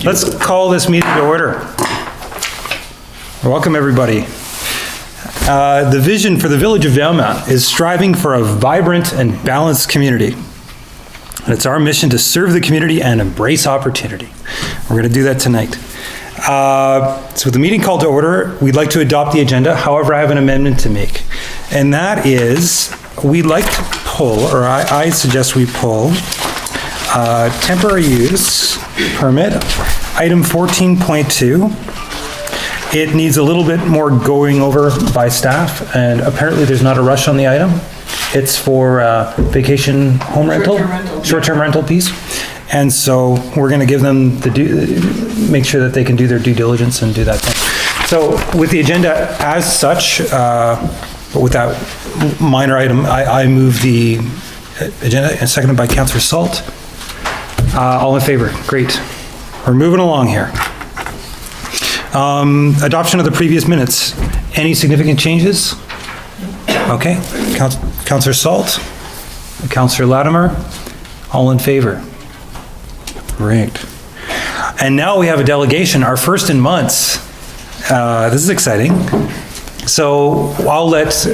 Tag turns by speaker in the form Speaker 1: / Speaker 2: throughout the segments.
Speaker 1: Let's call this meeting to order. Welcome, everybody. The vision for the Village of Valemount is striving for a vibrant and balanced community. And it's our mission to serve the community and embrace opportunity. We're going to do that tonight. So with the meeting called to order, we'd like to adopt the agenda. However, I have an amendment to make. And that is, we'd like to pull, or I suggest we pull, temporary use permit, item 14.2. It needs a little bit more going over by staff, and apparently there's not a rush on the item. It's for vacation home rental, short-term rental piece. And so we're going to give them make sure that they can do their due diligence and do that thing. So with the agenda as such, but with that minor item, I move the agenda, and seconded by Councillor Salt. All in favor? Great. We're moving along here. Adoption of the previous minutes. Any significant changes? Okay. Councillor Salt, Councillor Latimer, all in favor? Great. And now we have a delegation, our first in months. This is exciting. So I'll let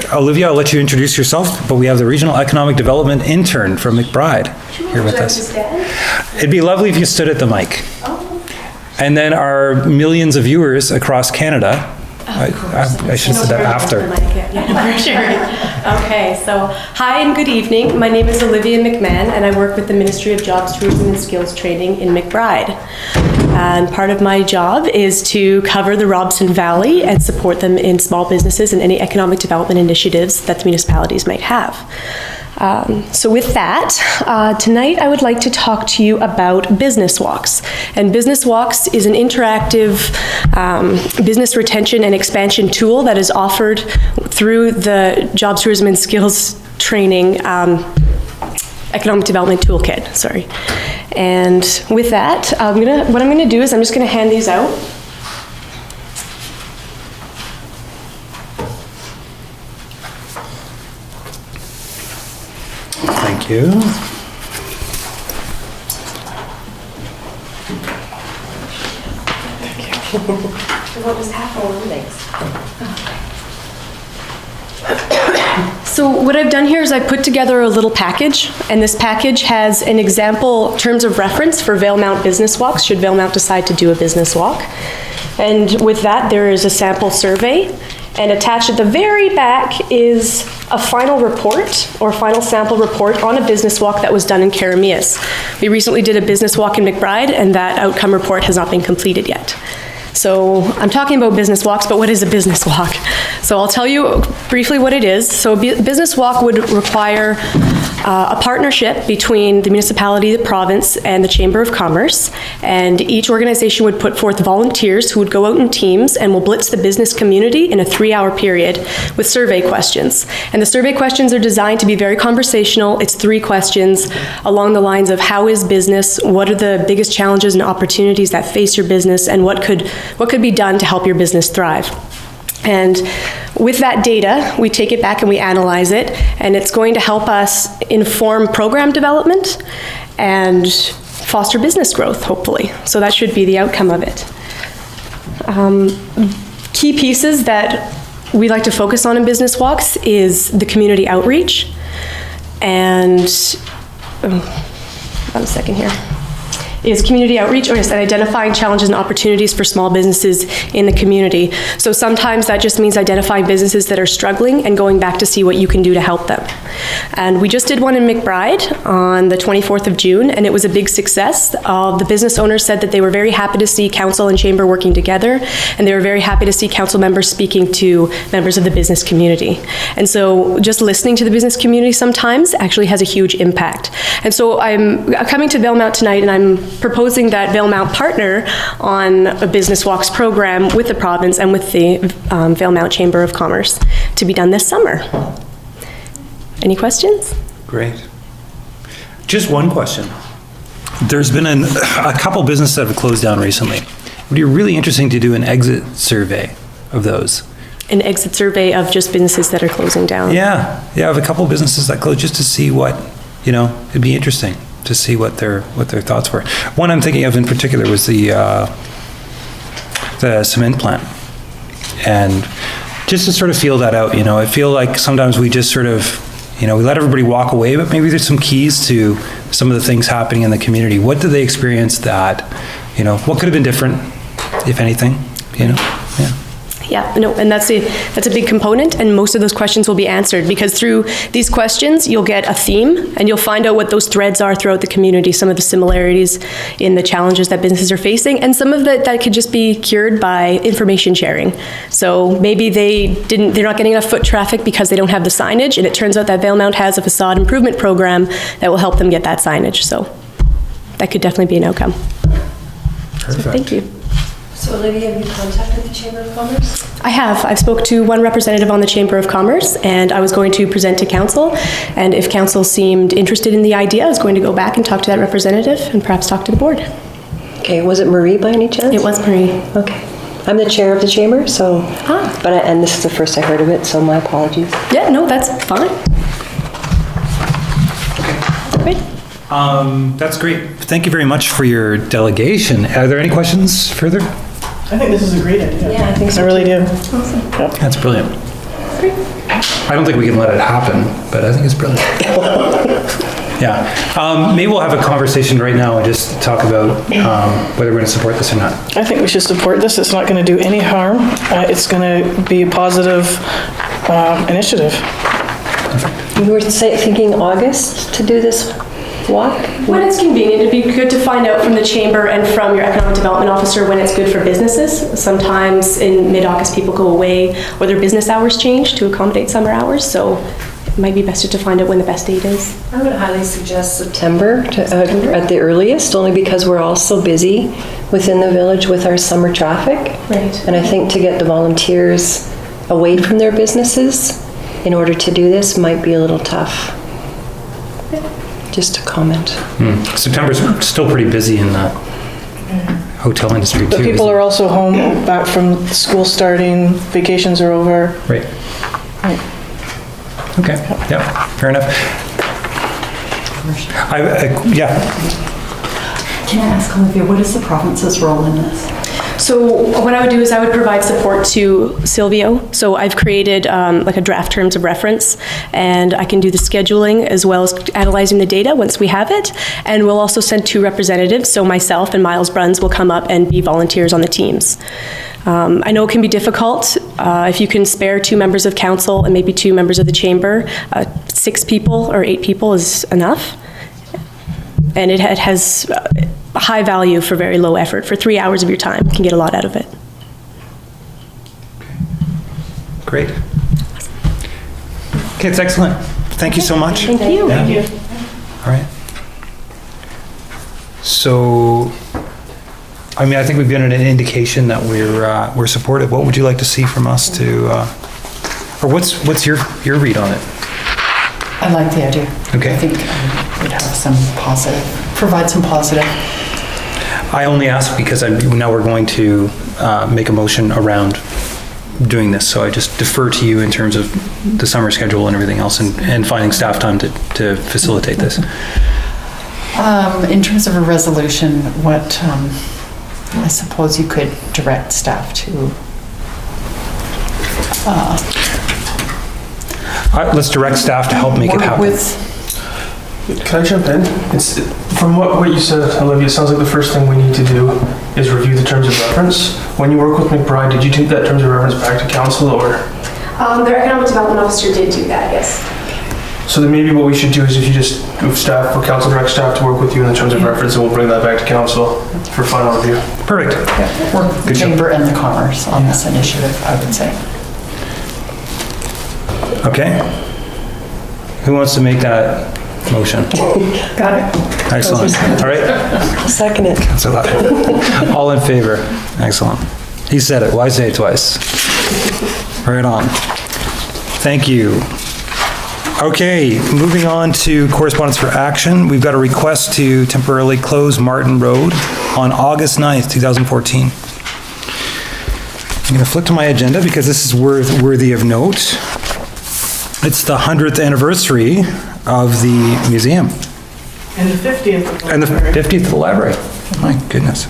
Speaker 1: you introduce yourself, but we have the Regional Economic Development Intern from McBride here with us. It'd be lovely if you stood at the mic. And then our millions of viewers across Canada. I should have said that after.
Speaker 2: Yeah, for sure. Okay, so hi and good evening. My name is Olivia McMahon, and I work with the Ministry of Jobs, Tourism and Skills Training in McBride. And part of my job is to cover the Robson Valley and support them in small businesses and any economic development initiatives that the municipalities might have. So with that, tonight I would like to talk to you about Business Walks. And Business Walks is an interactive business retention and expansion tool that is offered through the Jobs, Tourism and Skills Training Economic Development Toolkit, sorry. And with that, what I'm gonna do is I'm just gonna hand these out.
Speaker 1: Thank you.
Speaker 2: What was happening? So what I've done here is I put together a little package, and this package has an example terms of reference for Valemount business walks, should Valemount decide to do a business walk. And with that, there is a sample survey, and attached at the very back is a final report or final sample report on a business walk that was done in Karamias. We recently did a business walk in McBride, and that outcome report has not been completed yet. So I'm talking about business walks, but what is a business walk? So I'll tell you briefly what it is. So a business walk would require a partnership between the municipality, the province, and the Chamber of Commerce. And each organization would put forth volunteers who would go out in teams and will blitz the business community in a 3-hour period with survey questions. And the survey questions are designed to be very conversational. It's 3 questions along the lines of how is business, what are the biggest challenges and opportunities that face your business, and what could be done to help your business thrive. And with that data, we take it back and we analyze it, and it's going to help us inform program development and foster business growth, hopefully. So that should be the outcome of it. Key pieces that we like to focus on in business walks is the community outreach, and, one second here. Is community outreach, and identifying challenges and opportunities for small businesses in the community. So sometimes that just means identifying businesses that are struggling and going back to see what you can do to help them. And we just did one in McBride on the 24th of June, and it was a big success. The business owners said that they were very happy to see council and chamber working together, and they were very happy to see council members speaking to members of the business community. And so just listening to the business community sometimes actually has a huge impact. And so I'm coming to Valemount tonight, and I'm proposing that Valemount partner on a Business Walks program with the province and with the Valemount Chamber of Commerce to be done this summer. Any questions?
Speaker 1: Great. Just one question. There's been a couple businesses that have closed down recently. It would be really interesting to do an exit survey of those.
Speaker 2: An exit survey of just businesses that are closing down?
Speaker 1: Yeah, I have a couple businesses that closed just to see what, it'd be interesting. to see what their thoughts were. One I'm thinking of in particular was the cement plant. And just to sort of feel that out, I feel like sometimes we just sort of, we let everybody walk away, but maybe there's some keys to some of the things happening in the community. What did they experience that, what could have been different, if anything, Yeah.
Speaker 2: Yeah, no, and that's a big component, and most of those questions will be answered, because through these questions, you'll get a theme, and you'll find out what those threads are throughout the community, some of the similarities in the challenges that businesses are facing, and some of that could just be cured by information sharing. So maybe they're not getting enough foot traffic because they don't have the signage, and it turns out that Valemount has a facade improvement program that will help them get that signage, so that could definitely be an outcome.
Speaker 1: Perfect.
Speaker 2: So thank you.
Speaker 3: So Olivia, have you contacted the Chamber of Commerce?
Speaker 2: I have. I've spoke to one representative on the Chamber of Commerce, and I was going to present to council, and if council seemed interested in the idea, I was going to go back and talk to that representative and perhaps talk to the board.
Speaker 3: Okay, was it Marie by any chance?
Speaker 2: It was Marie.
Speaker 3: Okay. I'm the chair of the chamber, so, and this is the first I heard of it, so my apologies.
Speaker 2: Yeah, no, that's fine. Great.
Speaker 1: That's great. Thank you very much for your delegation. Are there any questions further?
Speaker 4: I think this is a great idea.
Speaker 3: Yeah, I think so.
Speaker 4: I really do.
Speaker 2: Awesome.
Speaker 4: Yep.
Speaker 1: That's brilliant.
Speaker 2: Great.
Speaker 1: I don't think we can let it happen, but I think it's brilliant. Yeah. Maybe we'll have a conversation right now and just talk about whether we're going to support this or not.
Speaker 4: I think we should support this. It's not going to do any harm. It's going to be a positive initiative.
Speaker 3: You were thinking August to do this walk?
Speaker 2: When it's convenient, it'd be good to find out from the chamber and from your economic development officer when it's good for businesses. Sometimes in mid-August, people go away or their business hours change to accommodate summer hours, so it might be best just to find out when the best date is.
Speaker 3: I would highly suggest September at the earliest, only because we're all so busy within the village with our summer traffic.
Speaker 2: Right.
Speaker 3: And I think to get the volunteers away from their businesses in order to do this might be a little tough. Just a comment.
Speaker 1: September's still pretty busy in the hotel industry too.
Speaker 4: But people are also home back from school starting, vacations are over.
Speaker 1: Right. Okay, yeah, fair enough. Yeah.
Speaker 5: Can I ask Olivia, what is the province's role in this?
Speaker 2: So what I would do is I would provide support to Silvio. So I've created like a draft terms of reference, and I can do the scheduling as well as analyzing the data once we have it. And we'll also send 2 representatives. So myself and Miles Bruns will come up and be volunteers on the teams. I know it can be difficult. If you can spare 2 members of council and maybe 2 members of the chamber, 6 people or 8 people is enough. And it has high value for very low effort. For 3 hours of your time, you can get a lot out of it.
Speaker 1: Great. Okay, it's excellent. Thank you so much.
Speaker 2: Thank you.
Speaker 1: Yeah.
Speaker 4: Thank you.
Speaker 1: All right. So, I mean, I think we've given an indication that we're supportive. What would you like to see from us to, or what's your read on it?
Speaker 5: I like the idea.
Speaker 1: Okay.
Speaker 5: I think we'd have some positive, provide some positive.
Speaker 1: I only ask because now we're going to make a motion around doing this, so I just defer to you in terms of the summer schedule and everything else, and finding staff time to facilitate this.
Speaker 5: In terms of a resolution, what I suppose you could direct staff to.
Speaker 1: Let's direct staff to help make it happen.
Speaker 6: Can I jump in? From what you said, Olivia, it sounds like the first thing we need to do is review the terms of reference. When you work with McBride, did you take that terms of reference back to council, or?
Speaker 2: Their economic development officer did do that, yes.
Speaker 6: So then maybe what we should do is if you just move staff, or council direct staff to work with you in the terms of reference, and we'll bring that back to council for final review.
Speaker 1: Perfect.
Speaker 5: Yeah, work with the chamber and the commerce on this initiative, I would say.
Speaker 1: Okay. Who wants to make that motion?
Speaker 5: Got it.
Speaker 1: Excellent. All right.
Speaker 3: I'll second it.
Speaker 1: That's a lot. All in favor? Excellent. He said it. Why say it twice? Right on. Thank you. Okay, moving on to correspondence for action. We've got a request to temporarily close Martin Road on August 9th, 2014. I'm going to flip to my agenda because this is worthy of note. It's the 100th anniversary of the museum.
Speaker 4: And the 50th of the
Speaker 1: And the
Speaker 4: library.
Speaker 1: 50th of the library. My goodness.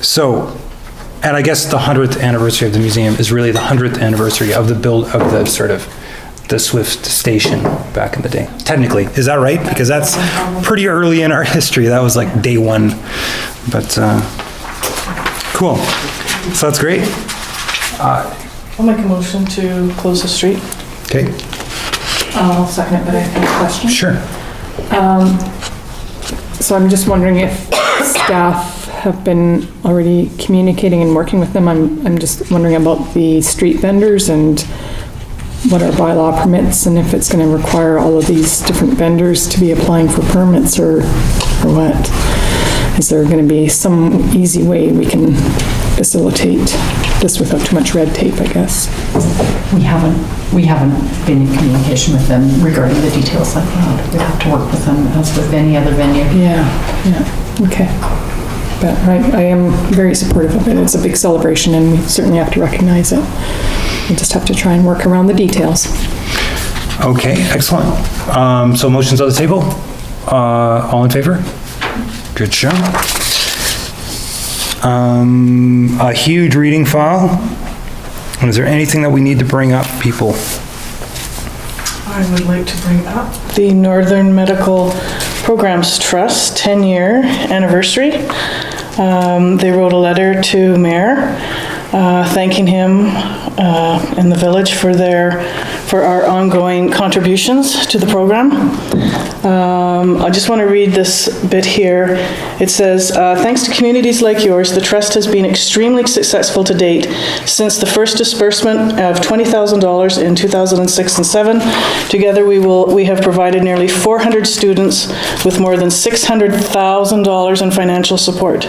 Speaker 1: So, and I guess the 100th anniversary of the museum is really the 100th anniversary of the sort of the Swift station back in the day. Technically, is that right? Because that's pretty early in our history. That was like day one. But, cool. So that's great.
Speaker 4: I'll make a motion to close the street.
Speaker 1: Okay,
Speaker 7: I'll second it, but I have a question.
Speaker 1: sure.
Speaker 7: So I'm just wondering if staff have been already communicating and working with them. I'm just wondering about the street vendors and what our bylaw permits, and if it's gonna require all of these different vendors to be applying for permits or what. Is there gonna be some easy way we can facilitate this without too much red tape, I guess?
Speaker 5: We haven't been in communication with them regarding the details like that. We have to work with them as with any other venue.
Speaker 7: Yeah, okay. But I am very supportive of it. It's a big celebration and we certainly have to recognize it. We just have to try and work around the details.
Speaker 1: Okay, excellent. So motions on the table? All in favor? Good show. A huge reading file. And is there anything that we need to bring up, people?
Speaker 4: I would like to bring up the Northern Medical Programs Trust 10-year anniversary. They wrote a letter to Mayor thanking him and the village for our ongoing contributions to the program. I just want to read this bit here. It says, thanks to communities like yours, the Trust has been extremely successful to date. Since the first disbursement of $20,000 in 2006 and 7, together we have provided nearly 400 students with more than $600,000 in financial support.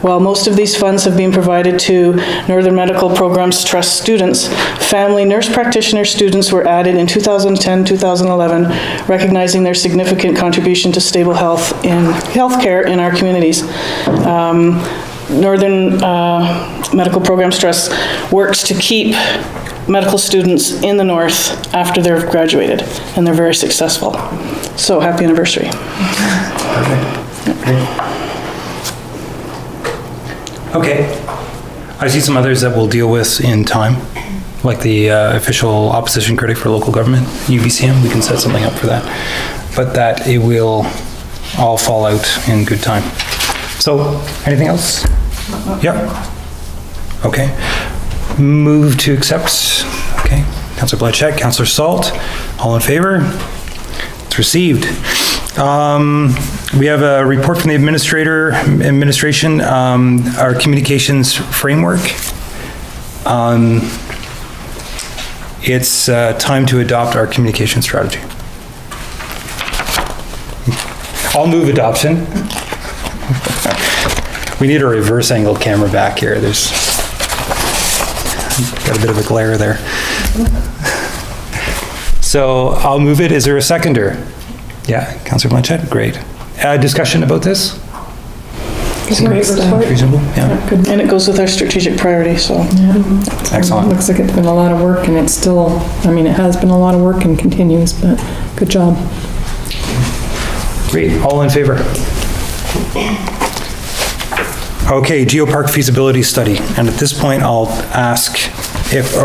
Speaker 4: While most of these funds have been provided to Northern Medical Programs Trust students, family nurse practitioner students were added in 2010-2011, recognizing their significant contribution to stable healthcare in our communities. Northern Medical Programs Trust works to keep medical students in the north after they've graduated, and they're very successful. So happy anniversary.
Speaker 1: Okay. I see some others that we'll deal with in time, like the official opposition critic for local government, UBCM. We can set something up for that. But that it will all fall out in good time. So, anything else? Yep. Okay. Move to accept. Okay. Councillor Blanchette, Councillor Salt, all in favor? It's received. We have a report from the administration, our communications framework. It's time to adopt our communication strategy. I'll move adoption. We need a reverse angle camera back here. There's got a bit of a glare there. So I'll move it. Is there a seconder? Yeah, Councillor Blanchette, great. Discussion about this?
Speaker 7: It's a great report.
Speaker 1: Reasonable, yeah.
Speaker 7: Good.
Speaker 4: And it goes with our strategic priority, so.
Speaker 1: Excellent.
Speaker 7: Looks like it's been a lot of work and it's still, I mean, it has been a lot of work and continues, but good job.
Speaker 1: Great, all in favor? Okay, geopark feasibility study. And at this point, I'll ask if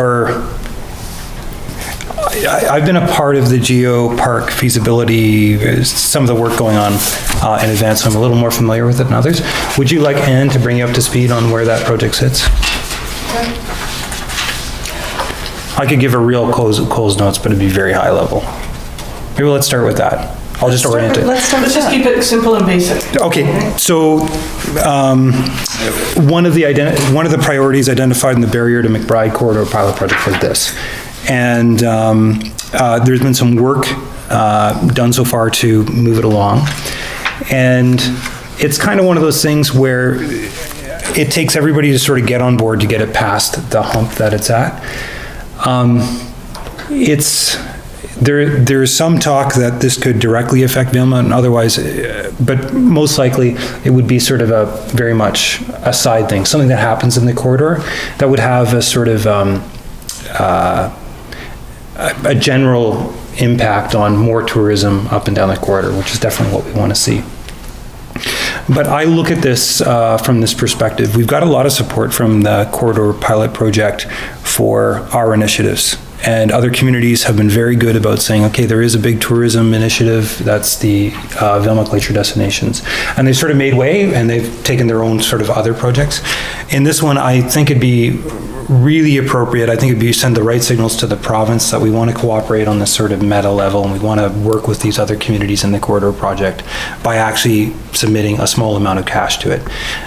Speaker 1: I've been a part of the geopark feasibility, some of the work going on in advance, so I'm a little more familiar with it than others. Would you like Anne to bring you up to speed on where that project sits? I could give a real Coles notes, but it'd be very high level. Maybe let's start with that. I'll just orient it.
Speaker 4: Let's just keep it simple and basic.
Speaker 1: Okay, so one of the priorities identified in the Barrier to McBride Corridor Pilot Project was this. And there's been some work done so far to move it along. And it's kind of one of those things where it takes everybody to sort of get on board to get it past the hump that it's at. There's some talk that this could directly affect Valemount and otherwise, but most likely it would be sort of a very much a side thing, something that happens in the corridor that would have a sort of a general impact on more tourism up and down the corridor, which is definitely what we want to see. But I look at this from this perspective. We've got a lot of support from the Corridor Pilot Project for our initiatives. And other communities have been very good about saying, okay, there is a big tourism initiative, that's the Valemount Glacier Destinations. And they sort of made way, and they've taken their own sort of other projects. In this one, I think it'd be really appropriate, I think it'd be send the right signals to the province that we want to cooperate on this sort of meta level, and we want to work with these other communities in the corridor project by actually submitting a small amount of cash to it.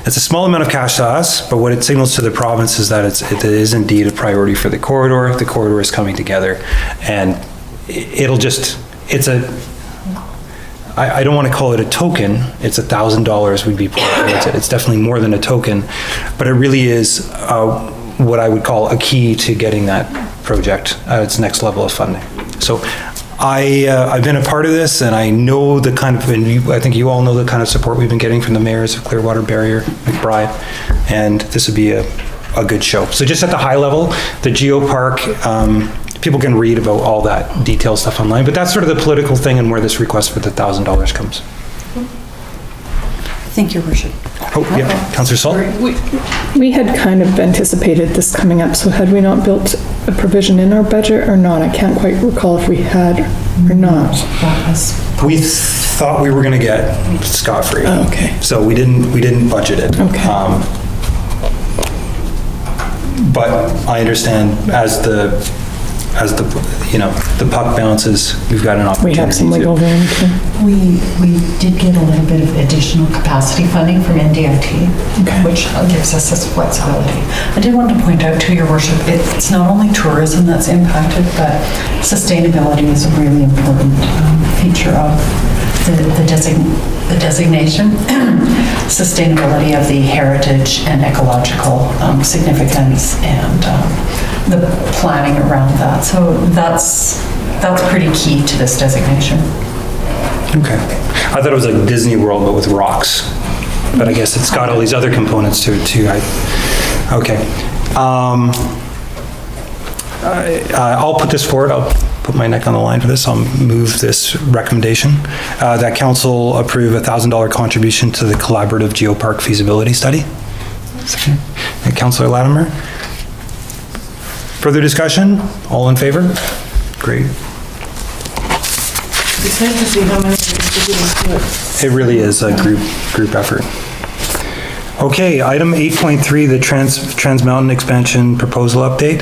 Speaker 1: It's a small amount of cash to us, but what it signals to the province is that it is indeed a priority for the corridor. The corridor is coming together, and it'll just, I don't want to call it a token. It's $1,000 we'd be putting towards it. It's definitely more than a token, but it really is what I would call a key to getting that project at its next level of funding. So I've been a part of this, and I know the kind of, and I think you all know the kind of support we've been getting from the mayors of Clearwater, Barrier, McBride, and this would be a good show. So just at the high level, the Geopark, people can read about all that detailed stuff online, but that's sort of the political thing and where this request for the $1,000 comes.
Speaker 5: Thank you, Your Worship.
Speaker 1: Oh, yeah, Councillor Salt?
Speaker 7: We had kind of anticipated this coming up, so had we not built a provision in our budget or not? I can't quite recall if we had or not.
Speaker 1: We thought we were going to get scot-free.
Speaker 7: Oh, okay.
Speaker 1: So we didn't budget it.
Speaker 7: Okay.
Speaker 1: But I understand as the the puck bounces, we've got an opportunity.
Speaker 7: We have some wiggle room too.
Speaker 5: We did get a little bit of additional capacity funding from NDIT, which gives us this flexibility. I did want to point out to Your Worship, it's not only tourism that's impacted, but sustainability is a really important feature of the designation, sustainability of the heritage and ecological significance, and the planning around that. So that's pretty key to this designation.
Speaker 1: Okay. I thought it was like Disney World, but with rocks. But I guess it's got all these other components to it too. Okay. I'll put this forward. I'll put my neck on the line for this. I'll move this recommendation that council approve a $1,000 contribution to the collaborative geopark feasibility study. And Councillor Latimer. Further discussion? All in favor? Great.
Speaker 4: It's nice to see how many people do it.
Speaker 1: It really is a group effort. Okay, item 8.3, the Trans Mountain expansion proposal update.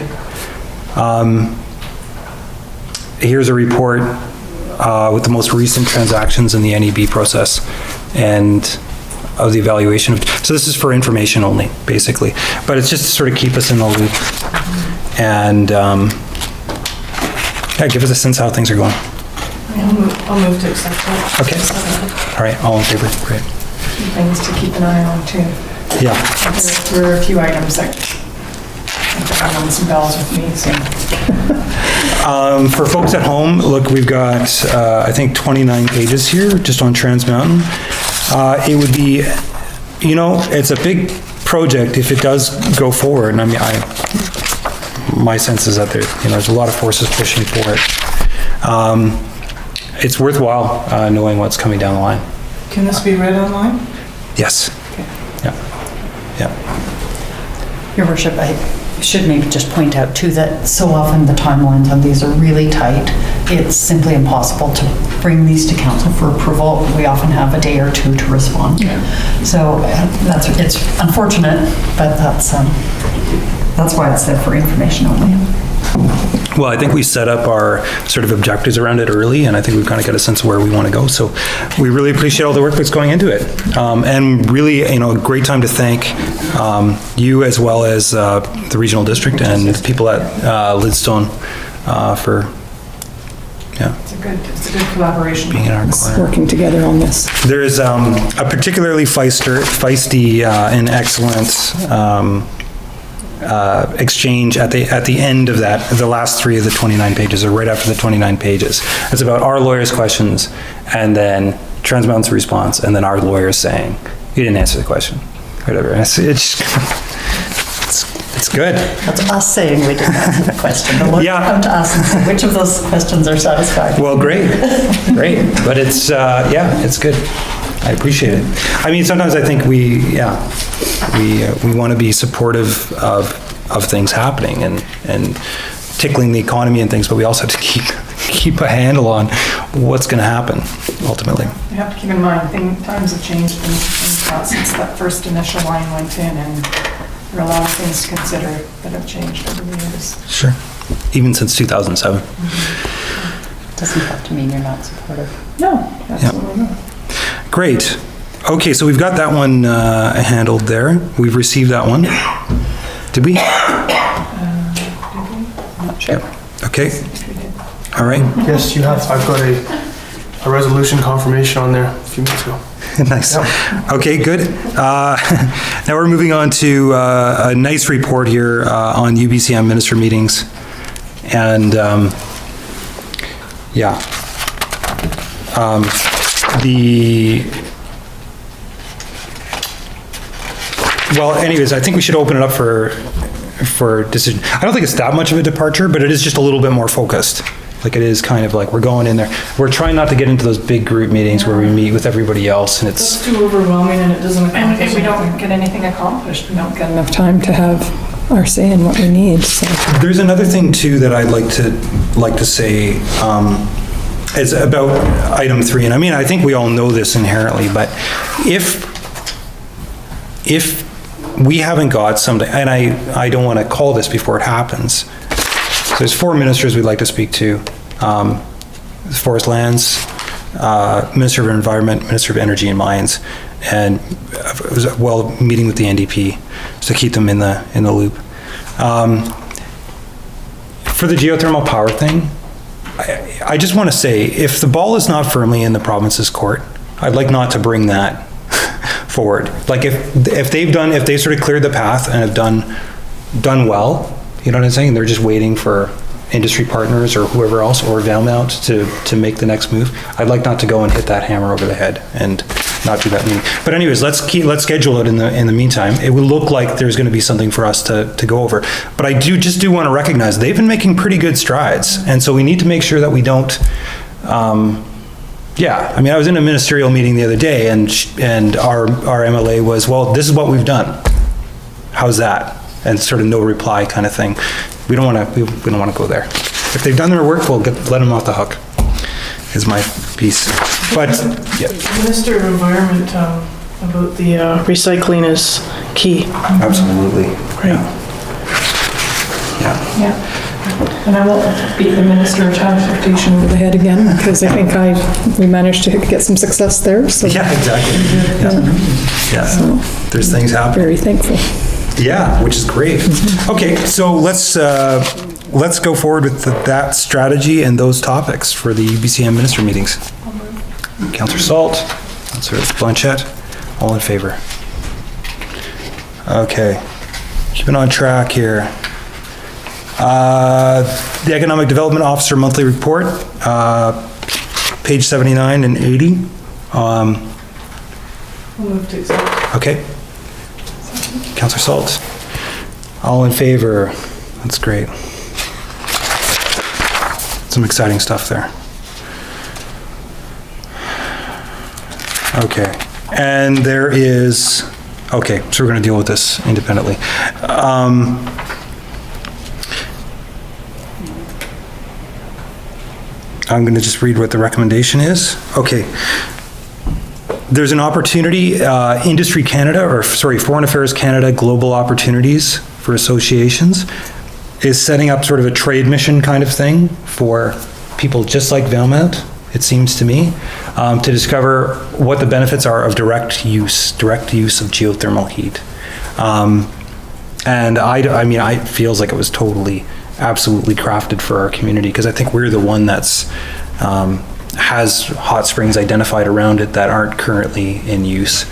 Speaker 1: Here's a report with the most recent transactions in the NEB process and of the evaluation. So this is for information only, basically, but it's just to sort of keep us in the loop and yeah, give us a sense how things are going.
Speaker 4: I'll move to accept that.
Speaker 1: Okay. All right, all in favor? Great.
Speaker 5: Things to keep an eye on too.
Speaker 1: Yeah.
Speaker 5: There were a few items that rung some bells with me, so.
Speaker 1: For folks at home, look, we've got, I think 29 pages here just on Trans Mountain. It would be, it's a big project if it does go forward. And I mean, my sense is that there's a lot of forces pushing for it. It's worthwhile knowing what's coming down the line.
Speaker 4: Can this be read online?
Speaker 1: Yes. Okay. Yeah.
Speaker 5: Your Worship, I should maybe just point out too that so often the timelines on these are really tight. It's simply impossible to bring these to council for approval. We often have a day or two to respond. Yeah. So it's unfortunate, but that's why it's there for information only.
Speaker 1: Well, I think we set up our sort of objectives around it early, and I think we've kind of got a sense of where we want to go. So we really appreciate all the work that's going into it. And really, a great time to thank you as well as the regional district and the people at Lidstone for,
Speaker 4: It's a good collaboration.
Speaker 1: being in our corner.
Speaker 7: Working together on this.
Speaker 1: There is a particularly feisty and excellent exchange at the end of that, the last 3 of the 29 pages, or right after the 29 pages. It's about our lawyers' questions, and then Trans Mountain's response, and then our lawyers saying, you didn't answer the question, whatever. It's Good.
Speaker 5: That's us saying we didn't answer the question. The lawyers
Speaker 1: Yeah.
Speaker 5: come to us and say, which of those questions are satisfactory?
Speaker 1: Well, great. But it's, it's good. I appreciate it. I mean, sometimes I think we want to be supportive of things happening and tickling the economy and things, but we also have to keep a handle on what's going to happen ultimately.
Speaker 7: You have to keep in mind, times have changed since that first initial line went in, and there are a lot of things to consider that have changed over the years.
Speaker 1: Sure. Even since 2007.
Speaker 5: Doesn't have to mean you're not supportive.
Speaker 7: No, absolutely not.
Speaker 1: Great. Okay, so we've got that one handled there. We've received that one. Did we?
Speaker 7: Not sure.
Speaker 1: Okay. All right.
Speaker 6: Yes, you have. I've got a resolution confirmation on there a few minutes ago.
Speaker 1: Nice. Okay, good. Now we're moving on to a nice report here on UBCM minister meetings. And anyways, I think we should open it up for decision. I don't think it's that much of a departure, but it is just a little bit more focused. Like it is kind of like we're going in there. We're trying not to get into those big group meetings where we meet with everybody else and it's...
Speaker 4: That's too overwhelming and it doesn't accomplish
Speaker 7: And if we don't get anything accomplished, we don't get enough time to have our say in what we need, so.
Speaker 1: There's another thing too that I'd like to say, it's about item 3, and I mean, I think we all know this inherently, but if we haven't got something, and I don't want to call this before it happens, so there's 4 ministers we'd like to speak to, Forest Lands, Minister of Environment, Minister of Energy and Mines, and meeting with the NDP, to keep them in the loop. For the geothermal power thing, I just want to say, if the ball is not firmly in the province's court, I'd like not to bring that forward. Like if they sort of cleared the path and have done well, you know what I'm saying? They're just waiting for industry partners or whoever else, or Valemount to make the next move. I'd like not to go and hit that hammer over the head and not do that meeting. But anyways, let's schedule it in the meantime. It will look like there's going to be something for us to go over. But I do want to recognize they've been making pretty good strides, and so we need to make sure that we don't. I mean, I was in a ministerial meeting the other day, and our MLA was, well, this is what we've done. How's that? And sort of no reply kind of thing. We don't want to go there. If they've done their work, we'll let them off the hook. Is my piece. But yeah.
Speaker 4: Minister of Environment about the recycling is key.
Speaker 1: Absolutely.
Speaker 4: Right.
Speaker 7: Yeah. And I won't beat the Minister of Transportation over the head again, because I think we managed to get some success there, so.
Speaker 1: Yeah, exactly. Yeah.
Speaker 7: So,
Speaker 1: There's things happening.
Speaker 7: very thankful.
Speaker 1: Yeah, which is great. Okay, so let's go forward with that strategy and those topics for the UBCM minister meetings. Councillor Salt, Councillor Blanchette, all in favor. Okay, keeping on track here. The Economic Development Officer Monthly Report, page 79 and 80.
Speaker 4: I'll move to accept.
Speaker 1: Okay. Councillor Salt, all in favor. That's great. Some exciting stuff there. Okay, and there is, okay, so we're going to deal with this independently. I'm going to just read what the recommendation is. Okay. There's an opportunity, Industry Canada, Foreign Affairs Canada Global Opportunities for Associations is setting up sort of a trade mission kind of thing for people just like Valemount, it seems to me, to discover what the benefits are of direct use of geothermal heat. And I mean, it feels like it was absolutely crafted for our community, because I think we're the one that's has hot springs identified around it that aren't currently in use.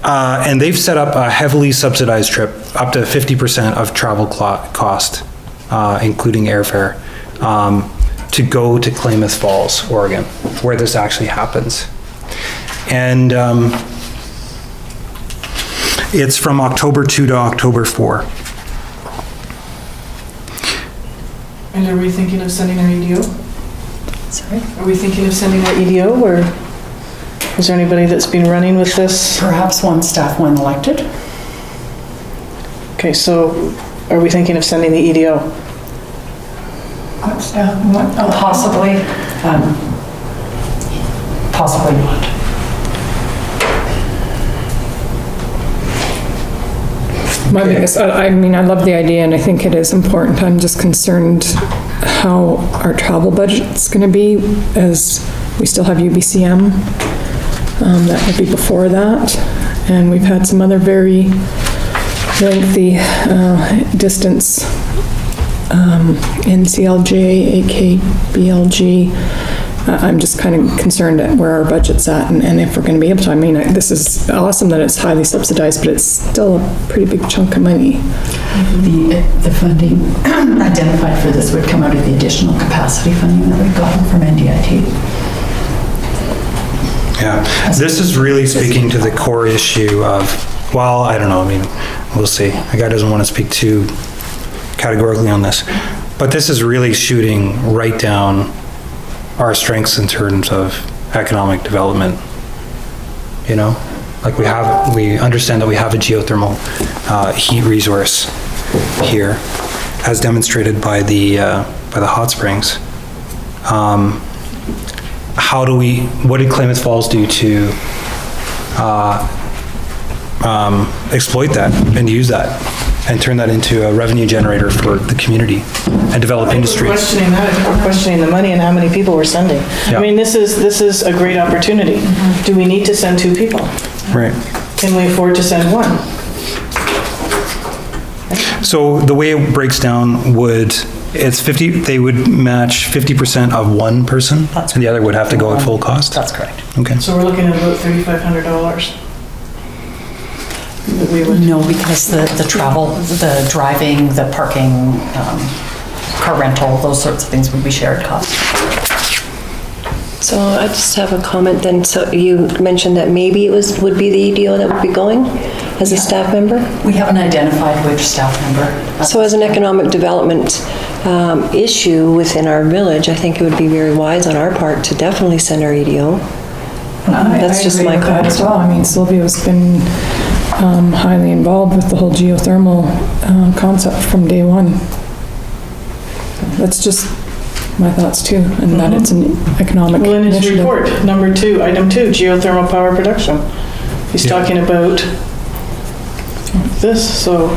Speaker 1: And they've set up a heavily subsidized trip, up to 50% of travel cost, including airfare, to go to Klamath Falls, Oregon, where this actually happens. And It's from October 2 to October 4.
Speaker 4: And are we thinking of sending our EDO?
Speaker 5: Sorry?
Speaker 4: Are we thinking of sending our EDO, or is there anybody that's been running with this?
Speaker 5: Perhaps one staff when elected?
Speaker 4: Okay, so are we thinking of sending the EDO?
Speaker 5: Possibly. Possibly not.
Speaker 7: My biggest, I mean, I love the idea and I think it is important. I'm just concerned how our travel budget's gonna be as we still have UBCM. That would be before that. And we've had some other very lengthy, distance, NCLJ, AKBLG. I'm just kind of concerned at where our budget's at and if we're gonna be able to. I mean, this is awesome that it's highly subsidized, but it's still a pretty big chunk of money.
Speaker 5: The funding identified for this would come out of the additional capacity funding that we've gotten from NDIT.
Speaker 1: Yeah, this is really speaking to the core issue of, well, I don't know, I mean, we'll see. The guy doesn't want to speak too categorically on this, but this is really shooting right down our strengths in terms of economic development. You know, like we understand that we have a geothermal heat resource here, as demonstrated by the hot springs. What did Klamath Falls do to exploit that and use that and turn that into a revenue generator for the community and develop industries?
Speaker 4: We're questioning that. I think we're questioning the money and how many people we're sending.
Speaker 1: Yeah.
Speaker 4: I mean, this is a great opportunity. Do we need to send 2 people?
Speaker 1: Right.
Speaker 4: Can we afford to send 1?
Speaker 1: So the way it breaks down it's 50, they would match 50% of one person and the other would have to go at full cost?
Speaker 5: That's correct.
Speaker 1: Okay.
Speaker 4: So we're looking at about $3,500. That we would.
Speaker 5: No, because the travel, the driving, the parking, car rental, those sorts of things would be shared costs.
Speaker 3: So I just have a comment then. So you mentioned that maybe would be the EDO that would be going as a staff member?
Speaker 5: We haven't identified which staff member.
Speaker 3: So as an economic development issue within our village, I think it would be very wise on our part to definitely send our EDO. That's just my comment.
Speaker 7: As well. I mean, Sylvia's been highly involved with the whole geothermal concept from day one. That's just my thoughts too, and that it's an economic
Speaker 4: Well, in his
Speaker 7: initiative.
Speaker 4: report, number 2, item 2, geothermal power production. He's talking about this, so.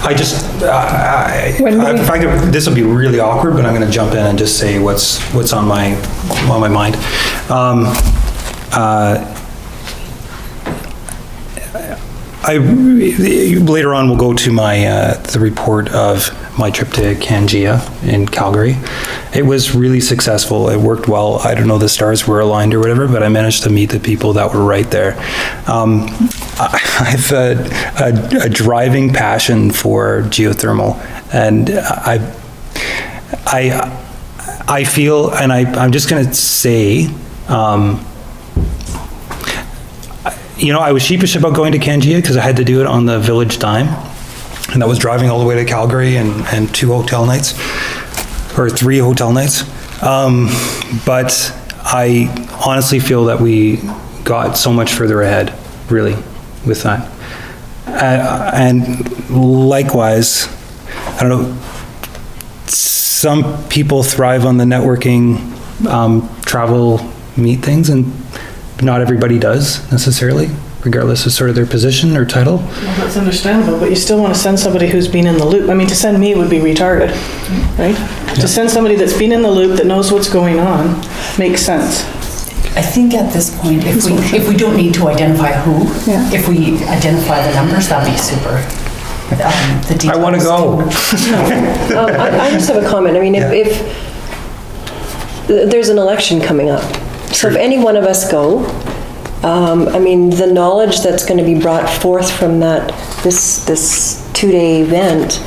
Speaker 1: I just, if I could, this will be really awkward, but I'm going to jump in and just say what's on my mind. Later on, we'll go to the report of my trip to Cangia in Calgary. It was really successful. It worked well. I don't know, the stars were aligned or whatever, but I managed to meet the people that were right there. I've a driving passion for geothermal, and I feel, and I'm just going to say, you know, I was sheepish about going to Cangia because I had to do it on the village dime. And that was driving all the way to Calgary and 2 hotel nights, or 3 hotel nights. But I honestly feel that we got so much further ahead, really, with that. And likewise, I don't know, some people thrive on the networking, travel, meet things, and not everybody does necessarily, regardless of sort of their position or title.
Speaker 4: Well, that's understandable, but you still want to send somebody who's been in the loop. I mean, to send me would be retarded, right? Yeah. To send somebody that's been in the loop, that knows what's going on, makes sense.
Speaker 5: I think at this point, if we don't need to identify who, if we identify the numbers, that'd be super. The details.
Speaker 1: I want to go.
Speaker 3: I just have a comment. I mean, if there's an election coming up, so if any one of us go, I mean, the knowledge that's going to be brought forth from this 2-day event,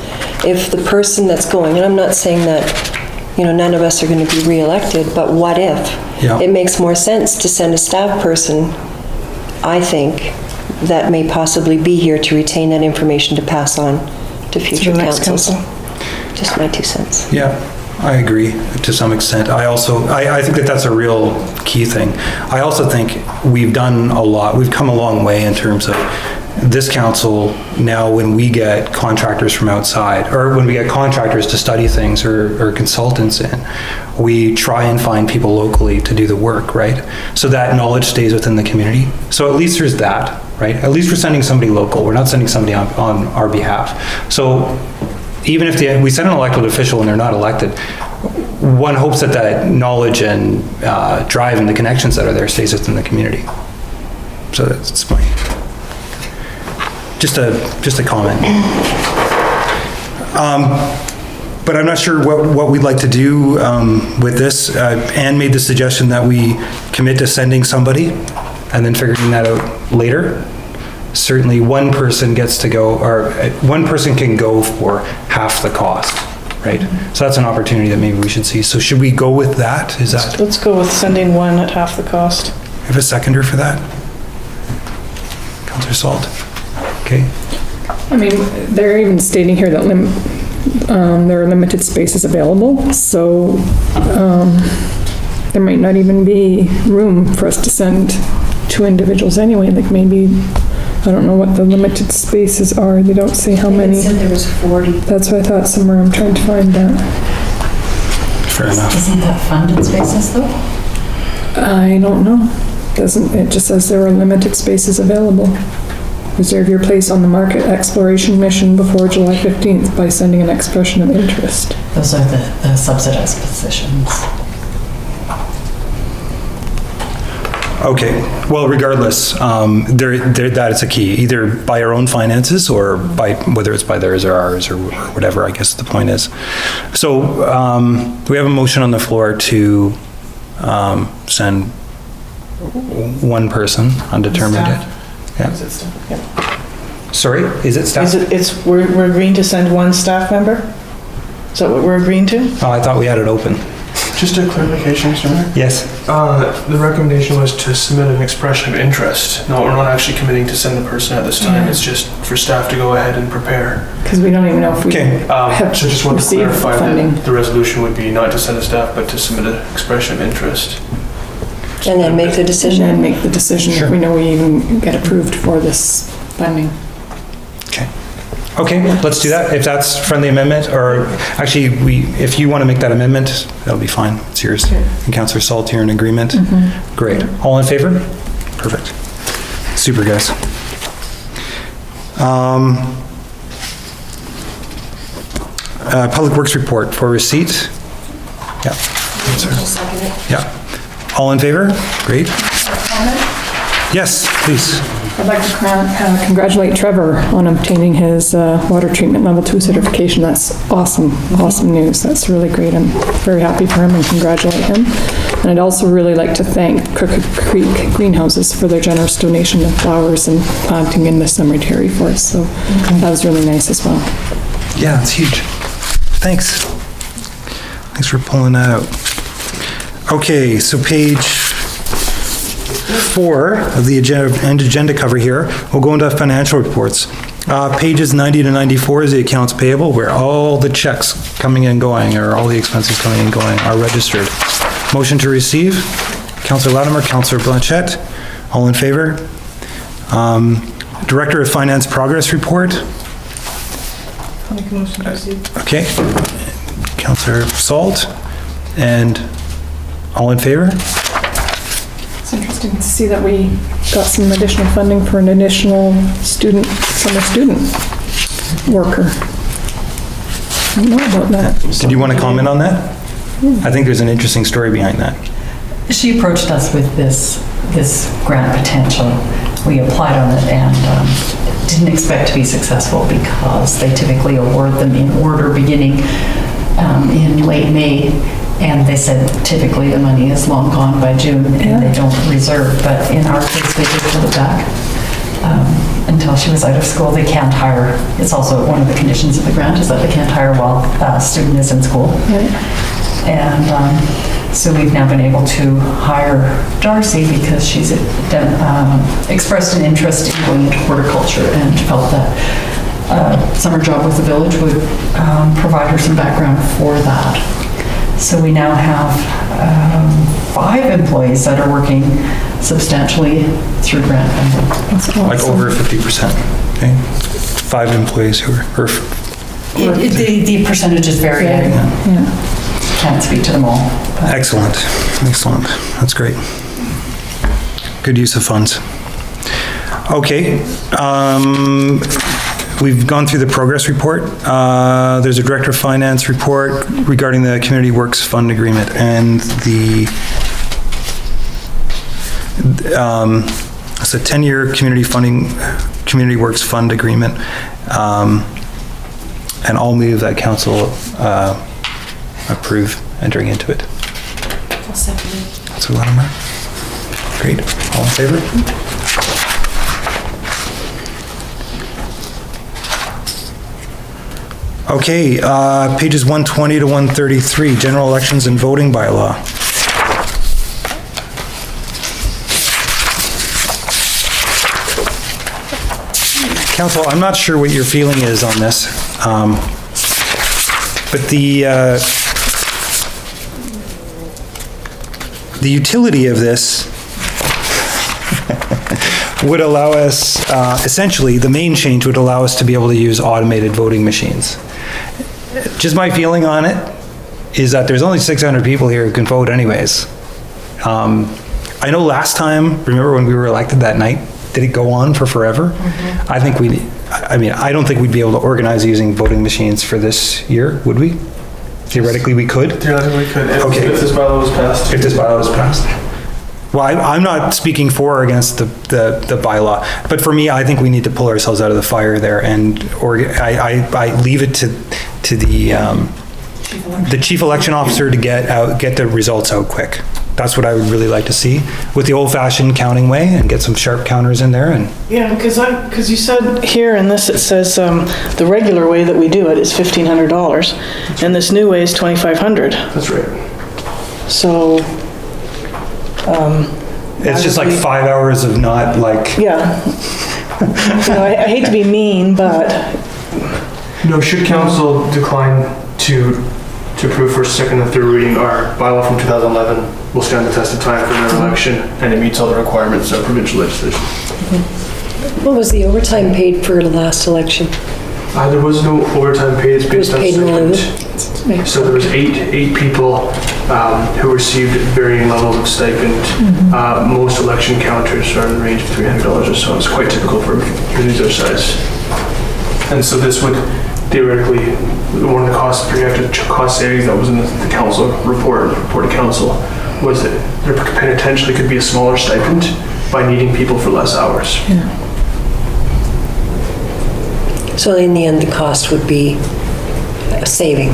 Speaker 3: if the person that's going, and I'm not saying that, you know, none of us are going to be re-elected, but what if?
Speaker 1: Yeah.
Speaker 3: It makes more sense to send a staff person, I think, that may possibly be here to retain that information to pass on to future
Speaker 4: the next
Speaker 3: councils.
Speaker 4: council.
Speaker 3: Just my 2 cents.
Speaker 1: Yeah, I agree to some extent. I think that that's a real key thing. I also think we've done a lot. We've come a long way in terms of this council now, when we get contractors from outside, or when we get contractors to study things or consultants in, we try and find people locally to do the work, right? So that knowledge stays within the community. So at least there's that, right? At least we're sending somebody local. We're not sending somebody on our behalf. So even if we send an elected official and they're not elected, one hopes that that knowledge and drive and the connections that are there stays within the community. So that's my, just a comment. But I'm not sure what we'd like to do with this. Anne made the suggestion that we commit to sending somebody and then figuring that out later. Certainly one person gets to go, or one person can go for half the cost, right? So that's an opportunity that maybe we should see. So should we go with that? Is that?
Speaker 4: Let's go with sending one at half the cost.
Speaker 1: Have a seconder for that? Councillor Salt? Okay.
Speaker 7: I mean, they're even stating here that there are limited spaces available, so there might not even be room for us to send 2 individuals anyway, like maybe, I don't know what the limited spaces are, they don't say how many.
Speaker 3: It said there was 40.
Speaker 7: That's what I thought somewhere, I'm trying to find that.
Speaker 1: Fair enough.
Speaker 5: Isn't that funded spaces though?
Speaker 7: I don't know, it just says there are limited spaces available. Reserve your place on the market exploration mission before July 15th by sending an expression of interest.
Speaker 5: Those are the subsidized positions.
Speaker 1: Okay, well, regardless, that is a key, either by our own finances or by, whether it's by theirs or ours or whatever, I guess the point is. So we have a motion on the floor to send one person, undetermined. Yeah.
Speaker 4: Is it staff? Yeah.
Speaker 1: Sorry, is it staff?
Speaker 4: We're agreeing to send one staff member? Is that what we're agreeing to?
Speaker 1: Oh, I thought we had it open.
Speaker 6: Just a clarification, Mr. Mayor.
Speaker 1: Yes.
Speaker 6: The recommendation was to submit an expression of interest. No, we're not actually committing to send the person at this time. It's just for staff to go ahead and prepare.
Speaker 7: Because we don't even know if we
Speaker 1: Okay.
Speaker 7: have
Speaker 6: So just wanted to
Speaker 7: received
Speaker 6: clarify
Speaker 7: funding.
Speaker 6: that the resolution would be not to send a staff, but to submit an expression of interest.
Speaker 3: And then make the
Speaker 7: And
Speaker 3: decision.
Speaker 7: then make the decision if we know we even get approved for this funding.
Speaker 1: Okay, let's do that. If that's friendly amendment, or actually, if you want to make that amendment, that'll be fine. It's yours. And Councillor Salt, you're in agreement? Great. All in favor? Perfect. Super, guys. Public Works report for receipt. Yeah. Yeah. All in favor? Great. Yes, please.
Speaker 7: I'd like to congratulate Trevor on obtaining his water treatment level 2 certification. That's awesome, awesome news. That's really great. I'm very happy for him and congratulate him. And I'd also really like to thank Crooked Creek Greenhouses for their generous donation of flowers and planting in the cemetery for us. So that was really nice as well.
Speaker 1: Yeah, it's huge. Thanks. Thanks for pulling that out. Okay, so page 4 of the agenda cover here, we'll go into financial reports. Pages 90 to 94 is the accounts payable, where all the checks coming and going, or all the expenses coming and going, are registered. Motion to receive, Councillor Latimer, Councillor Blanchette, all in favor? Director of Finance Progress Report.
Speaker 4: Make a motion to receive.
Speaker 1: Okay. Councillor Salt, and all in favor?
Speaker 7: It's interesting to see that we got some additional funding for an additional summer student worker. I don't know about that.
Speaker 1: Did you want to comment on that? I think there's an interesting story behind that.
Speaker 5: She approached us with this grant potential. We applied on it and didn't expect to be successful because they typically award them in order beginning in late May. And they said typically the money is long gone by June and they don't reserve. But in our case, they did pull it back until she was out of school. They can't hire. It's also one of the conditions of the grant is that they can't hire while a student is in school. And So we've now been able to hire Darcy because she's expressed an interest in going into horticulture and felt that summer job with the village would provide her some background for that. So we now have 5 employees that are working substantially through grant funding.
Speaker 1: Like over 50%, okay? 5 employees who are,
Speaker 5: The percentages vary.
Speaker 7: Yeah.
Speaker 5: Can't speak to them all. but-
Speaker 1: excellent, excellent. That's great. Good use of funds. Okay, we've gone through the progress report. There's a Director of Finance report regarding the Community Works Fund Agreement and it's a 10-year Community Works Fund Agreement. And I'll move that council approve entering into it.
Speaker 2: I'll second it.
Speaker 1: That's a Latimer. Great. All in favor? Okay, pages 120 to 133, general elections and voting bylaw. Council, I'm not sure what your feeling is on this, but the utility of this would allow us, essentially, the main change would allow us to be able to use automated voting machines. Just my feeling on it is that there's only 600 people here who can vote anyways. I know last time, remember when we were elected that night, did it go on for forever? I think I don't think we'd be able to organize using voting machines for this year, would we? Theoretically, we could.
Speaker 6: Theoretically, we could,
Speaker 1: Okay.
Speaker 6: if this bylaw was passed.
Speaker 1: If this bylaw was passed. Well, I'm not speaking for or against the bylaw, but for me, I think we need to pull ourselves out of the fire there, and I leave it to the chief election officer to get the results out quick. That's what I would really like to see with the old-fashioned counting way and get some sharp counters in there and.
Speaker 4: Yeah, because you said here in this, it says the regular way that we do it is $1,500, and this new way is $2,500.
Speaker 6: That's right.
Speaker 4: So,
Speaker 1: It's just like 5 hours of not like.
Speaker 4: yeah. I hate to be mean, but
Speaker 6: No, should council decline to approve first, second, and third reading our bylaw from 2011 will stand the test of time for another election, and it meets all the requirements of provincial legislation.
Speaker 3: What was the overtime paid for the last election?
Speaker 6: There was no overtime paid, it's
Speaker 3: It was
Speaker 6: based on
Speaker 3: paid in lieu?
Speaker 6: stipend. So there was eight people who received varying levels of stipend. Most election counters are in the range of $300 or so. It's quite typical for communities our size. And so this would theoretically, one of the projected cost savings that was in the council report to council was that there potentially could be a smaller stipend by needing people for less hours.
Speaker 3: So in the end, the cost would be a saving?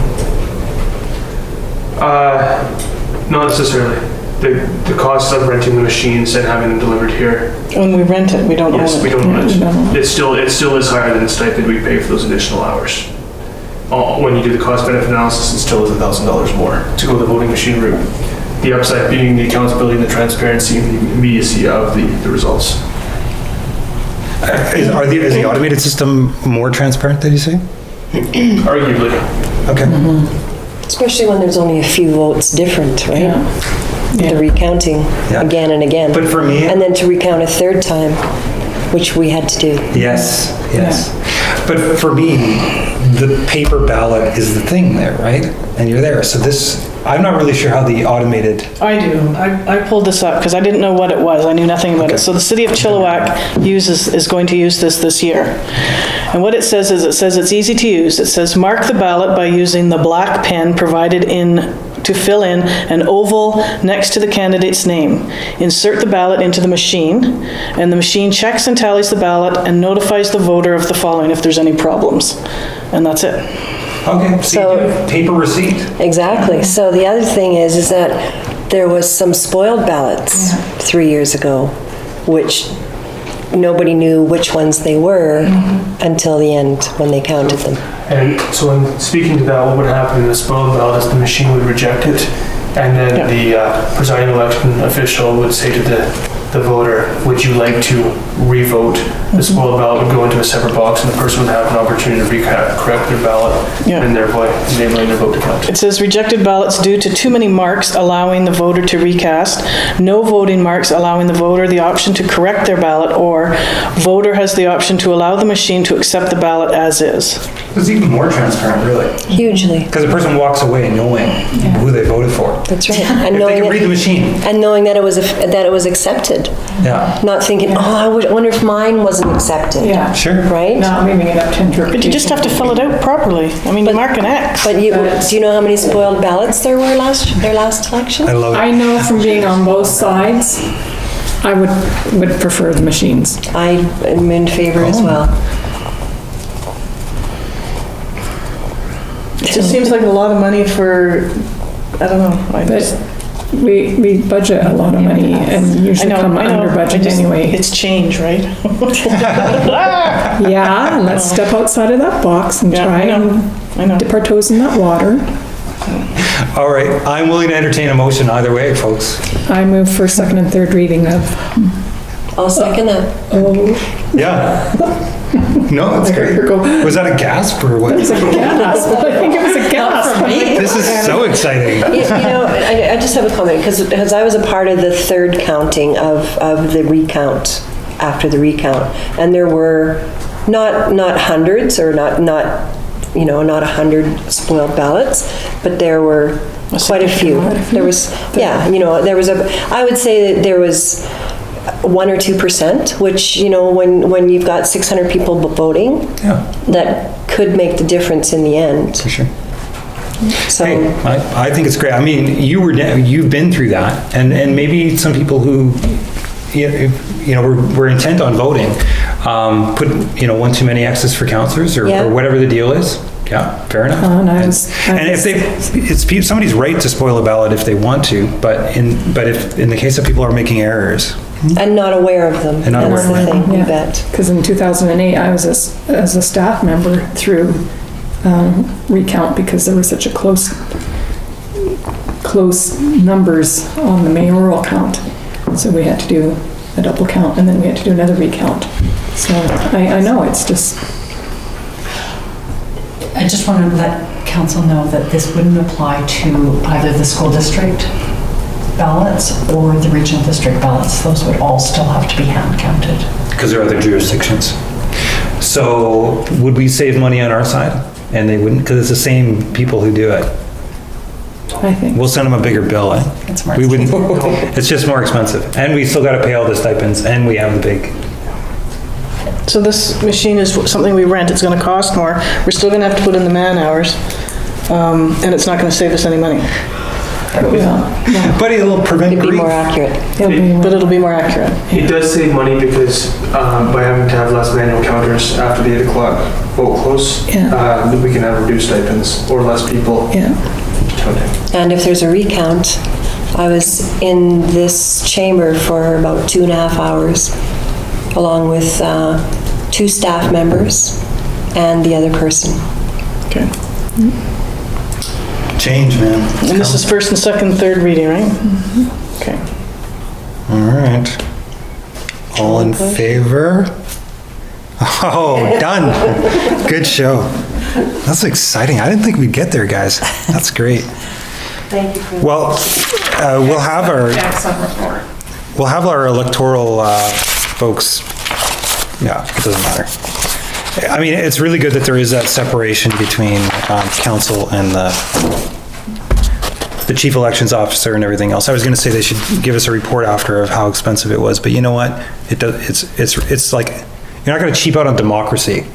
Speaker 6: Not necessarily. The cost of renting the machines and having them delivered here,
Speaker 4: when we rent it, we don't own it.
Speaker 6: yes, we don't own
Speaker 7: we don't own
Speaker 6: it. It still is higher than the stipend we pay for those additional hours. When you do the cost benefit analysis, it still is $1,000 more to go the voting machine route. The upside being the accountability and the transparency and the immediacy of the results.
Speaker 1: Is the automated system more transparent, did you say?
Speaker 6: Arguably.
Speaker 1: Okay.
Speaker 3: Especially when there's only a few votes different, right?
Speaker 4: Yeah.
Speaker 3: The recounting
Speaker 1: Yeah.
Speaker 3: again and again.
Speaker 1: But for me.
Speaker 3: And then to recount a third time, which we had to do.
Speaker 1: Yes. But for me, the paper ballot is the thing there, right? And you're there. So I'm not really sure how the automated.
Speaker 4: I do. I pulled this up because I didn't know what it was. I knew nothing about it. So the city of Chilliwack is going to use this year. And what it says is, it's easy to use. It says, mark the ballot by using the black pen provided to fill in an oval next to the candidate's name. Insert the ballot into the machine, and the machine checks and tallies the ballot and notifies the voter of the following if there's any problems. And that's it.
Speaker 1: Okay.
Speaker 3: So-
Speaker 1: Paper receipt.
Speaker 3: Exactly. So the other thing is that there was some spoiled ballots 3 years ago, which nobody knew which ones they were until the end when they counted them.
Speaker 6: And so in speaking to that, what would happen in the spoiled ballot is the machine would reject it, and then the presiding election official would say to the voter, would you like to revote? The spoiled ballot would go into a separate box, and the person would have an opportunity to correct their ballot, and thereby enabling their vote to count.
Speaker 4: It says rejected ballots due to too many marks allowing the voter to recast, no voting marks allowing the voter the option to correct their ballot, or voter has the option to allow the machine to accept the ballot as is.
Speaker 1: It's even more transparent, really.
Speaker 3: Hugely.
Speaker 1: Because the person walks away knowing who they voted for.
Speaker 3: That's right. And
Speaker 1: If they can read the machine.
Speaker 3: And knowing that it was accepted.
Speaker 1: Yeah.
Speaker 3: Not thinking, I wonder if mine wasn't accepted.
Speaker 7: Yeah.
Speaker 1: Sure.
Speaker 3: Right?
Speaker 7: Not leaving it up to interpretation.
Speaker 4: But you just have to fill it out properly. I mean, you mark an X.
Speaker 3: But do you know how many spoiled ballots there were their last election?
Speaker 1: I love it.
Speaker 7: I know from being on both sides, I would prefer the machines.
Speaker 3: I am in favor as well.
Speaker 4: It just seems like a lot of money for, I don't know.
Speaker 7: But we budget a lot of money and usually come under budget anyway.
Speaker 4: It's change, right?
Speaker 7: Yeah, and let's step outside of that box and try and dip our toes in that water.
Speaker 1: All right, I'm willing to entertain a motion either way, folks.
Speaker 7: I move for second and third reading of,
Speaker 3: I'll second that.
Speaker 1: Yeah. No, that's great. Was that a gasp or what?
Speaker 7: it was a gasp. I think it was a gasp.
Speaker 1: This is so exciting.
Speaker 3: I just have a comment, because I was a part of the third counting of the recount, after the recount, and there were not hundreds, or not 100 spoiled ballots, but there were quite a few. There was, I would say that there was 1 or 2%, which, when you've got 600 people voting, that could make the difference in the end.
Speaker 1: For sure.
Speaker 3: So,
Speaker 1: Hey, I think it's great. I mean, you've been through that, and maybe some people who, were intent on voting, put, one too many X's for councillors or whatever the deal is. Yeah, fair enough. If somebody's right to spoil a ballot if they want to, but if in the case of people are making errors.
Speaker 3: and not aware of them.
Speaker 1: And not
Speaker 3: That's
Speaker 1: aware
Speaker 3: the
Speaker 1: of
Speaker 3: thing, you bet.
Speaker 7: Because in 2008, I was as a staff member through recount because there were such a close numbers on the mayoral count. So we had to do a double count and then we had to do another recount. So I know it's just...
Speaker 5: I just want to let council know that this wouldn't apply to either the school district ballots or the regional district ballots. Those would all still have to be hand counted.
Speaker 1: Because there are other jurisdictions. So would we save money on our side? And they wouldn't, because it's the same people who do it.
Speaker 7: I think.
Speaker 1: We'll send them a bigger bill, eh?
Speaker 5: It's more
Speaker 1: We wouldn't, it's just more expensive. And we still got to pay all the stipends and we have the big,
Speaker 4: So this machine is something we rent, it's gonna cost more, we're still gonna have to put in the man hours, and it's not gonna save us any money.
Speaker 1: but it'll prevent
Speaker 3: It'd be
Speaker 1: grief.
Speaker 3: more accurate.
Speaker 4: But it'll be more accurate.
Speaker 6: It does save money because by having to have less manual counters after the 8 o'clock vote close, we can have reduced stipends or less people counting.
Speaker 3: And if there's a recount, I was in this chamber for about 2.5 hours, along with 2 staff members and the other person.
Speaker 4: Okay.
Speaker 1: Change, man.
Speaker 4: And this is first and second, third reading, right? Okay.
Speaker 1: All right. All in favor? Oh, done. Good show. That's exciting. I didn't think we'd get there, guys. That's great.
Speaker 3: Thank you for that.
Speaker 1: Well, we'll have our electoral folks, yeah, it doesn't matter. I mean, it's really good that there is that separation between council and the chief elections officer and everything else. I was gonna say they should give us a report after of how expensive it was, but you know what? It's like, you're not gonna cheap out on democracy,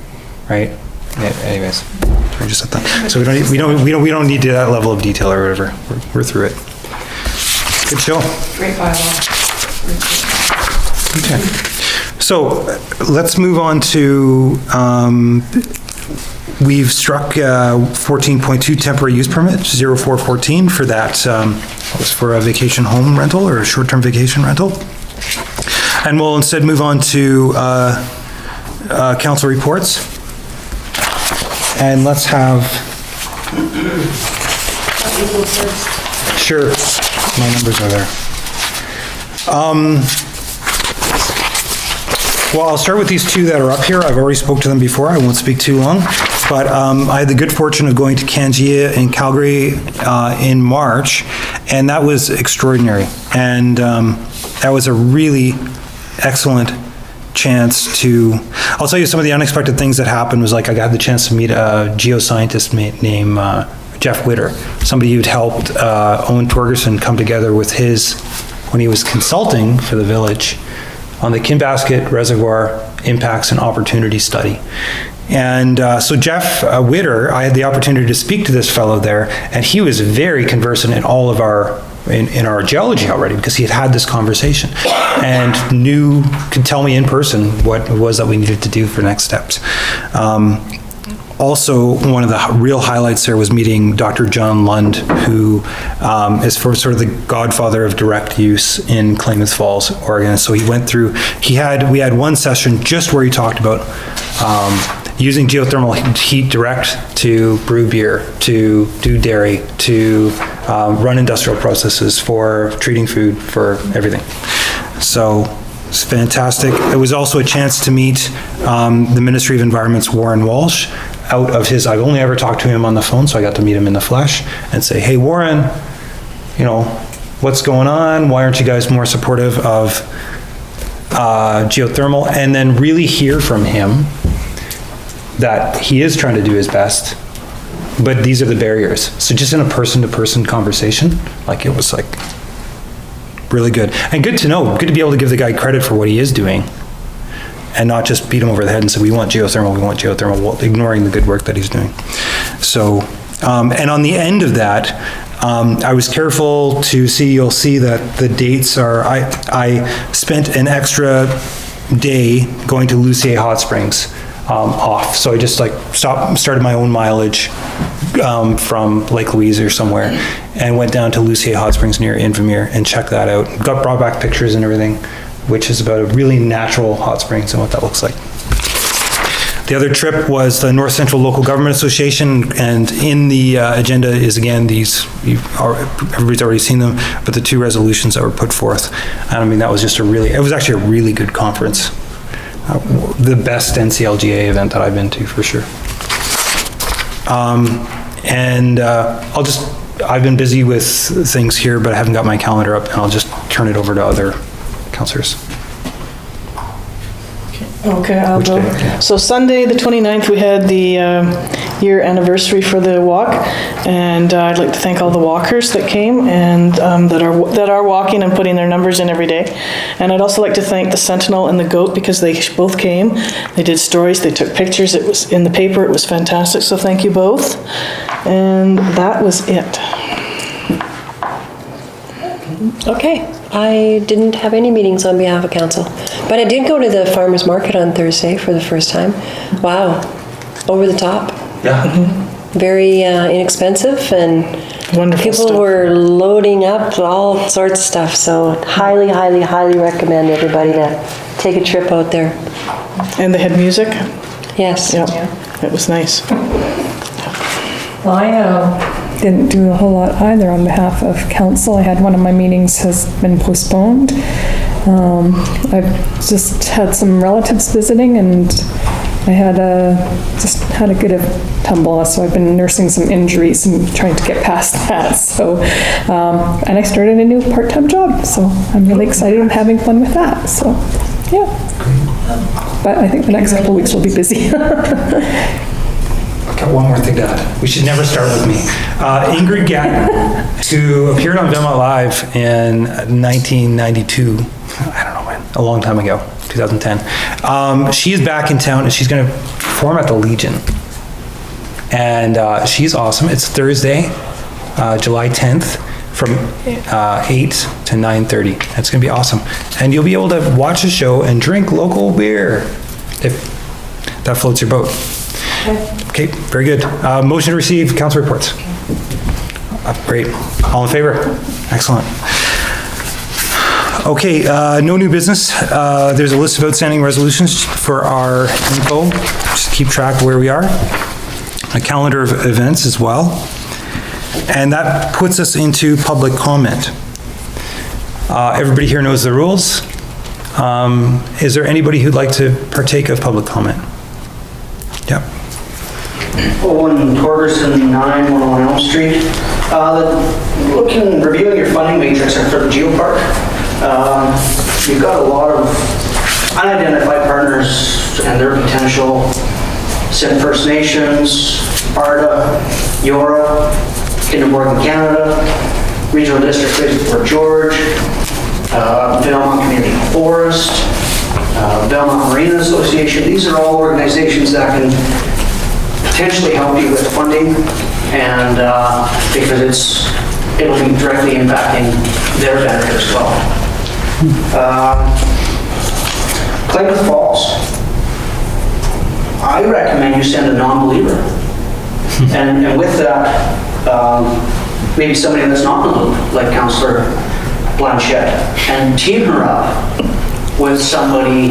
Speaker 1: right? Yeah, anyways, we just said that. So we don't need that level of detail or whatever. We're through it. Good show.
Speaker 7: Great bylaw.
Speaker 1: Okay. So let's move on to, we've struck 14.2 temporary use permit, 0414 for that, was for a vacation home rental or a short-term vacation rental. And we'll instead move on to council reports. And let's have... Sure, my numbers are there. Well, I'll start with these two that are up here. I've already spoke to them before. I won't speak too long. But I had the good fortune of going to Cangia in Calgary in March, and that was extraordinary. And that was a really excellent chance to, I'll tell you some of the unexpected things that happened was like I got the chance to meet a geoscientist named Jeff Witter, somebody who'd helped Owen Torgerson come together with his, when he was consulting for the village, on the Kinbasket Reservoir Impacts and Opportunity Study. And so Jeff Witter, I had the opportunity to speak to this fellow there, and he was very conversant in all of our, in our geology already, because he had had this conversation and could tell me in person what it was that we needed to do for next steps. Also, one of the real highlights there was meeting Dr. John Lund, who is sort of the godfather of direct use in Klamath Falls, Oregon. So he went through, we had one session just where he talked about using geothermal heat direct to brew beer, to do dairy, to run industrial processes, for treating food, for everything. So it's fantastic. It was also a chance to meet the Ministry of Environment's Warren Walsh, out of his, I've only ever talked to him on the phone, so I got to meet him in the flesh and say, hey, Warren, you know, what's going on? Why aren't you guys more supportive of geothermal? And then really hear from him that he is trying to do his best, but these are the barriers. So just in a person-to-person conversation, like it was like really good. And good to know, good to be able to give the guy credit for what he is doing, and not just beat him over the head and say, we want geothermal, while ignoring the good work that he's doing. So, and on the end of that, I was careful to see, you'll see that the dates are, I spent an extra day going to Lucier Hot Springs off. So I just like started my own mileage from Lake Louise or somewhere, and went down to Lucier Hot Springs near Invermere and checked that out. Brought back pictures and everything, which is about a really natural hot springs and what that looks like. The other trip was the North Central Local Government Association, and in the agenda is again these, everybody's already seen them, but the two resolutions that were put forth. And I mean, that was just it was actually a really good conference. The best NCLGA event that I've been to, for sure. I've been busy with things here, but I haven't got my calendar up, and I'll just turn it over to other councillors.
Speaker 4: Okay, I'll go.
Speaker 1: day?
Speaker 4: So Sunday, the 29th, we had the year anniversary for the walk, and I'd like to thank all the walkers that came and that are walking and putting their numbers in every day. And I'd also like to thank the Sentinel and the Goat, because they both came. They did stories, they took pictures, it was in the paper, it was fantastic, so thank you both. And that was it.
Speaker 3: Okay, I didn't have any meetings on behalf of council, but I did go to the farmer's market on Thursday for the first time. Wow, over the top.
Speaker 1: Yeah.
Speaker 3: Very inexpensive, and
Speaker 4: Wonderful
Speaker 3: people
Speaker 4: stuff.
Speaker 3: were loading up all sorts of stuff, so highly, highly, highly recommend everybody to take a trip out there.
Speaker 4: And they had music?
Speaker 3: Yes.
Speaker 4: Yep, it was nice.
Speaker 7: Well, I didn't do a whole lot either on behalf of council. I had one of my meetings has been postponed. I've just had some relatives visiting, and I had just had a bit of tumble, so I've been nursing some injuries and trying to get past that. So, and I started a new part-time job, so I'm really excited and having fun with that. So, yeah. But I think the next couple of weeks will be busy.
Speaker 1: Got one more thing to add. We should never start with me. Ingrid Gatton, who appeared on Valemount Live in 1992, I don't know when, a long time ago, 2010. She is back in town, and she's going to perform at the Legion. And she's awesome. It's Thursday, July 10th, from 8 to 9:30. It's going to be awesome. And you'll be able to watch the show and drink local beer, if that floats your boat. Okay, very good. Motion to receive council reports. Great. All in favor? Excellent. Okay, no new business. There's a list of outstanding resolutions for our info. Just keep track of where we are. a calendar of events as well. And that puts us into public comment. Everybody here knows the rules. Is there anybody who'd like to partake of public comment? Yep.
Speaker 8: 01 Torgerson, 9, 101 Elm Street. Reviewing your funding matrix for the geopark, you've got a lot of unidentified partners and their potential. Sim First Nations, ARDA, Yora, Kinderborg in Canada, Regional District Fort George, Valemount Community Forest, Valemount Marina Association. These are all organizations that can potentially help you with funding, and because it'll be directly impacting their benefit as well. Klamath Falls. I recommend you send a non-believer. and with that, maybe somebody that's not in the loop, like Councillor Blanchette, and team her up with somebody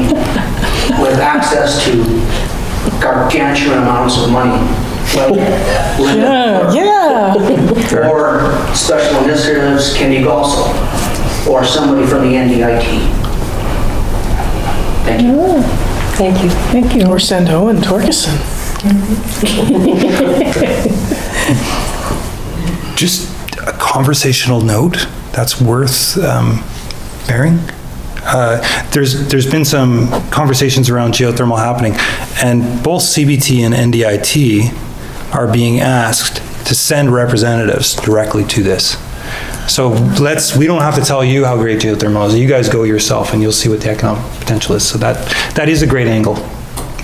Speaker 8: with access to gargantuan amounts of money. Like or special initiatives, Kenny Gossel, or somebody from the NDIT. Thank you.
Speaker 3: Thank you.
Speaker 4: Thank you. Or send Owen Torgerson.
Speaker 1: Just a conversational note that's worth bearing. There's been some conversations around geothermal happening, and both CBT and NDIT are being asked to send representatives directly to this. So we don't have to tell you how great geothermal is. You guys go yourself and you'll see what the economic potential is. So that is a great angle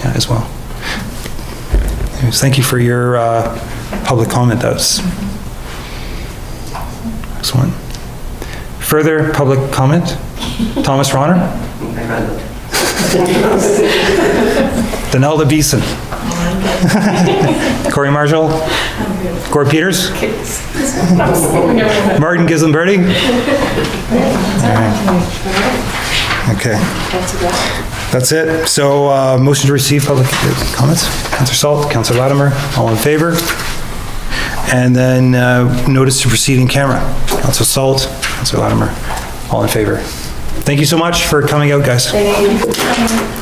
Speaker 1: as well. Anyways, thank you for your public comment. That's excellent. Further public comment? Thomas Ronner? Danelda Beeson? Corey Marshall? Gord Peters? Martin Gislimberti? Okay. That's it. So motion to receive public comments. Councillor Salt, Councillor Latimer, all in favor? And then notice to proceed in camera. Councillor Salt, Councillor Latimer, all in favor. Thank you so much for coming out, guys.
Speaker 3: Thank you.